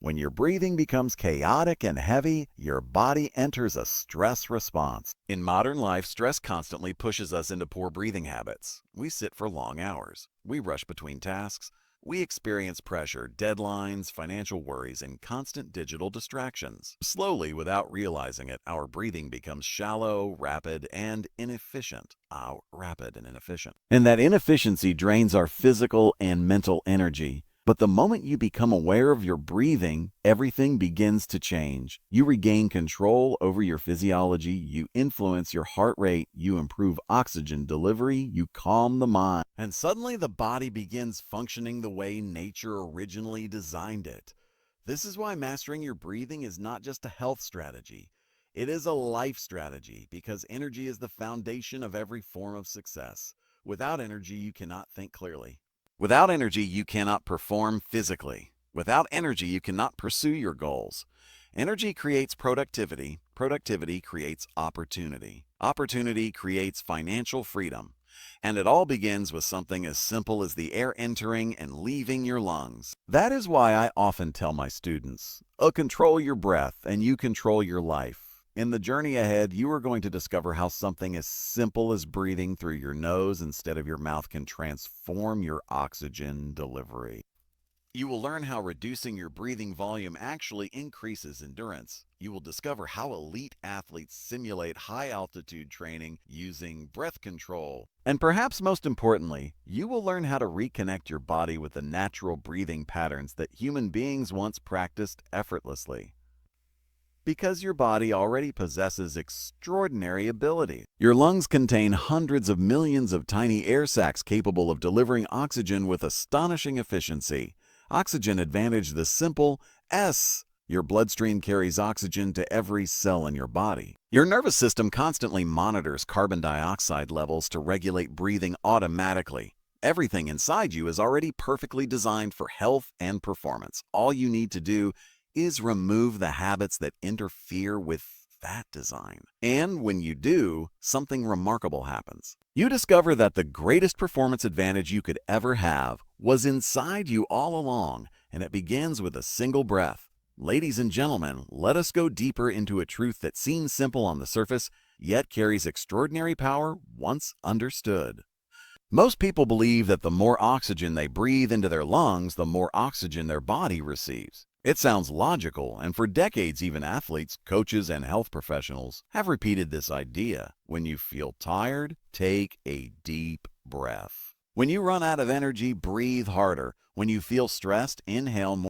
When your breathing becomes chaotic and heavy, your body enters a stress response. In modern life, stress constantly pushes us into poor breathing habits. We sit for long hours. We rush between tasks. We experience pressure, deadlines, financial worries, and constant digital distractions. Slowly, without realizing it, our breathing becomes shallow, rapid, and inefficient. And that inefficiency drains our physical and mental energy. But the moment you become aware of your breathing, everything begins to change. You regain control over your physiology, you influence your heart rate, you improve oxygen delivery, you calm the mind. And suddenly the body begins functioning the way nature originally designed it. This is why mastering your breathing is not just a health strategy. It is a life strategy because energy is the foundation of every form of success. Without energy, you cannot think clearly. Without energy, you cannot perform physically. Without energy, you cannot pursue your goals. Energy creates productivity. Productivity creates opportunity. Opportunity creates financial freedom. And it all begins with something as simple as the air entering and leaving your lungs. That is why I often tell my students, control your breath and you control your life. In the journey ahead, you are going to discover how something as simple as breathing through your nose instead of your mouth can transform your oxygen delivery. You will learn how reducing your breathing volume actually increases endurance. You will discover how elite athletes simulate high-altitude training using breath control. And perhaps most importantly, you will learn how to reconnect your body with the natural breathing patterns that human beings once practiced effortlessly. Because your body already possesses extraordinary ability. Your lungs contain hundreds of millions of tiny air sacs capable of delivering oxygen with astonishing efficiency. Oxygen advantage the simple S. Your bloodstream carries oxygen to every cell in your body. Your nervous system constantly monitors carbon dioxide levels to regulate breathing automatically. Everything inside you is already perfectly designed for health and performance. All you need to do is remove the habits that interfere with that design. And when you do, something remarkable happens. You discover that the greatest performance advantage you could ever have was inside you all along, and it begins with a single breath. Ladies and gentlemen, let us go deeper into a truth that seems simple on the surface, yet carries extraordinary power once understood. Most people believe that the more oxygen they breathe into their lungs, the more oxygen their body receives. It sounds logical, and for decades even athletes, coaches, and health professionals have repeated this idea. When you feel tired, take a deep breath. When you run out of energy, breathe harder. When you feel stressed, inhale more.